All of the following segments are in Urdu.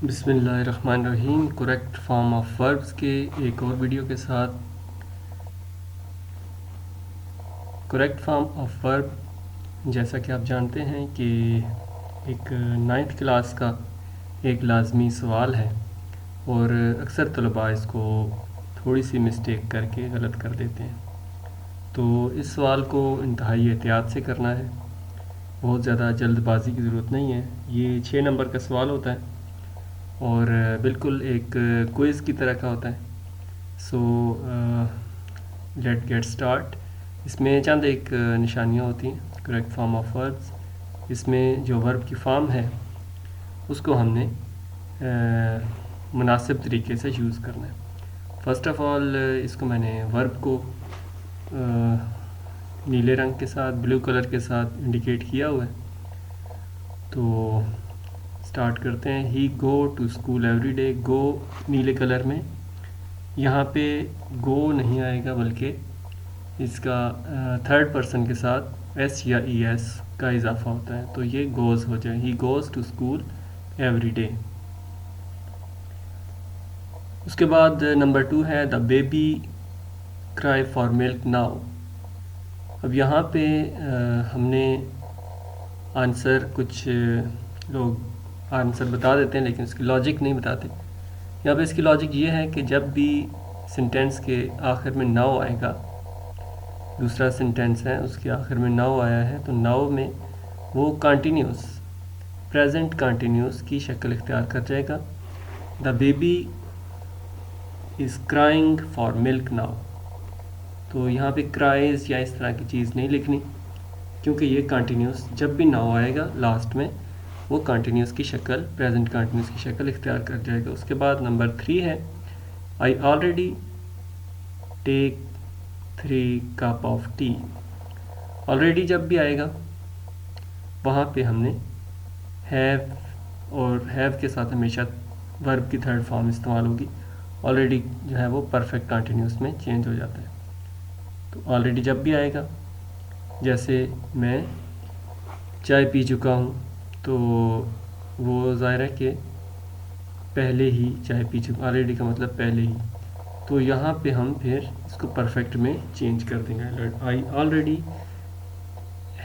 بسم اللہ الرحمن الرحیم. کریکٹ فارم آف وربس کے ایک اور ویڈیو کے ساتھ. کریکٹ فارم آف ورب جیسا کہ آپ جانتے ہیں کہ ایک 9th کلاس کا ایک لازمی سوال ہے، اور اکثر طلباء اس کو تھوڑی سی مسٹیک کر کے غلط کر دیتے ہیں. تو اس سوال کو انتہائی احتیاط سے کرنا ہے، بہت زیادہ جلد بازی کی ضرورت نہیں ہے. یہ 6 نمبر کا سوال ہوتا ہے اور بالکل ایک کوئز کی طرح کا ہوتا ہے. So let get start. اس میں چند ایک نشانیاں ہوتی ہیں. کریکٹ فارم آف وربس، اس میں جو ورب کی فارم ہے اس کو ہم نے مناسب طریقے سے یوز کرنا ہے. فرسٹ آف آل اس کو میں نے ورب کو نیلے رنگ کے ساتھ، بلو کلر کے ساتھ انڈیکیٹ کیا ہوا ہے. تو اسٹارٹ کرتے ہیں. He go to school every day. Go نیلے کلر میں، یہاں پہ گو نہیں آئے گا بلکہ اس کا تھرڈ پرسن کے ساتھ ایس یا ای ایس کا اضافہ ہوتا ہے، تو یہ گوز ہو جائے. He goes to school every day. اس کے بعد نمبر 2 ہے the baby cry for milk now. اب یہاں پہ ہم نے آنسر، کچھ لوگ آنسر بتا دیتے ہیں لیکن اس کی لاجک نہیں بتاتے. یہاں پہ اس کی لاجک یہ ہے کہ جب بھی سنٹینس کے آخر میں ناؤ آئے گا، دوسرا سنٹینس ہے اس کے آخر میں ناؤ آیا ہے، تو ناؤ میں وہ کنٹینیوس، پریزنٹ کنٹینیوس کی شکل اختیار کر جائے گا. The baby is crying for milk now. تو یہاں پہ کرائز یا اس طرح کی چیز نہیں لکھنی، کیونکہ یہ کنٹینیوس جب بھی ناؤ آئے گا لاسٹ میں وہ کنٹینیوس کی شکل، پریزنٹ کنٹینیوس کی شکل اختیار کر جائے گا. اس کے بعد نمبر 3 ہے I already take 3 cup of T. Already جب بھی آئے گا وہاں پہ ہم نے ہیو، اور ہیو کے ساتھ ہمیشہ ورب کی تھرڈ فارم استعمال ہوگی. آلریڈی جو ہے وہ پرفیکٹ کنٹینیوس میں چینج ہو جاتا ہے. تو آلریڈی جب بھی آئے گا، جیسے میں چائے پی چکا ہوں، تو وہ ظاہر ہے کہ پہلے ہی چائے پی چکا، آلریڈی کا مطلب پہلے ہی. تو یہاں پہ ہم پھر اس کو پرفیکٹ میں چینج کر دیں گے. آئی already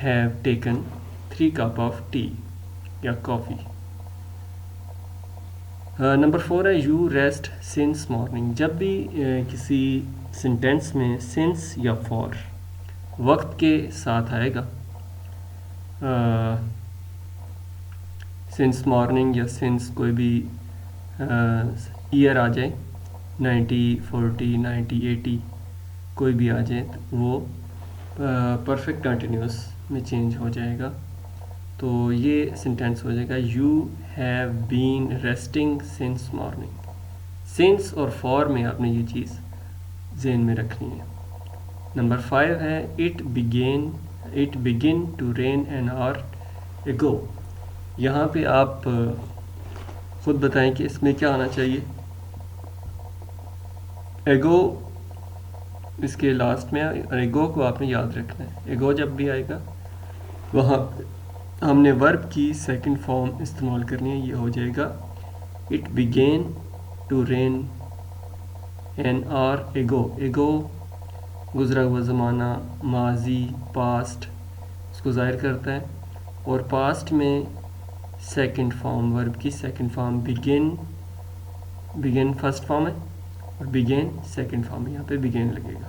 have taken 3 cup of T یا کافی. نمبر 4 ہے یو ریسٹ سنس مارننگ. جب بھی کسی سنٹینس میں سنس یا فار وقت کے ساتھ آئے گا، سنس مارننگ یا سنس کوئی بھی ایئر آ جائے، 90 40 90 80 کوئی بھی آ جائے، تو وہ پرفیکٹ کنٹینیوس میں چینج ہو جائے گا. تو یہ سنٹینس ہو جائے گا you have been resting since morning. Since اور فار میں آپ نے یہ چیز ذہن میں رکھنی ہے. نمبر 5 ہے it began to rain an hour ago. یہاں پہ آپ خود بتائیں کہ اس میں کیا آنا چاہیے. ایگو اس کے لاسٹ میں، اور ایگو کو آپ نے یاد رکھنا ہے. ایگو جب بھی آئے گا وہاں ہم نے ورب کی سیکنڈ فارم استعمال کرنی ہے. یہ ہو جائے گا it began to rain an hour ago. Ago گزرا ہوا زمانہ، ماضی، پاسٹ اس کو ظاہر کرتا ہے. اور پاسٹ میں سیکنڈ فارم، ورب کی سیکنڈ فارم بگن فرسٹ فارم ہے اور بگین سیکنڈ فارم، یہاں پہ بگین لگے گا.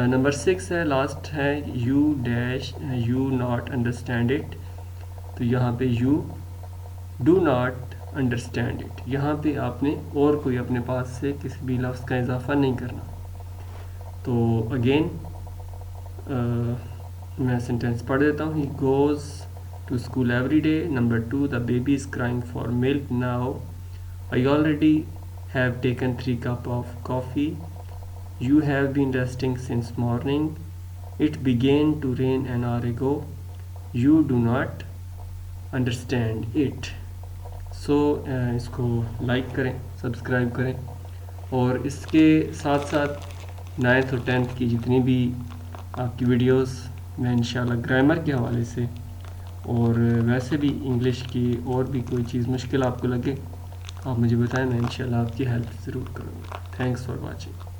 نمبر 6 ہے لاسٹ ہے یو ناٹ انڈرسٹینڈ اٹ. تو یہاں پہ you do not understand it, یہاں پہ آپ نے اور کوئی اپنے پاس سے کسی بھی لفظ کا اضافہ نہیں کرنا. تو اگین میں سینٹینس پڑھ دیتا ہوں. He goes to school every day. Number 2 the baby is crying for milk now. I already have taken 3 cup of coffee. You have been resting since morning. It began to rain an hour ago. You do not understand it. So اس کو لائک کریں، سبسکرائب کریں، اور اس کے ساتھ ساتھ 9th اور 10th کی جتنی بھی آپ کی ویڈیوز میں انشاءاللہ گرامر کے حوالے سے اور ویسے بھی انگلش کی اور بھی کوئی چیز مشکل آپ کو لگے آپ مجھے بتائیں، میں انشاءاللہ آپ کی ہیلپ ضرور کروں گا. Thanks for watching.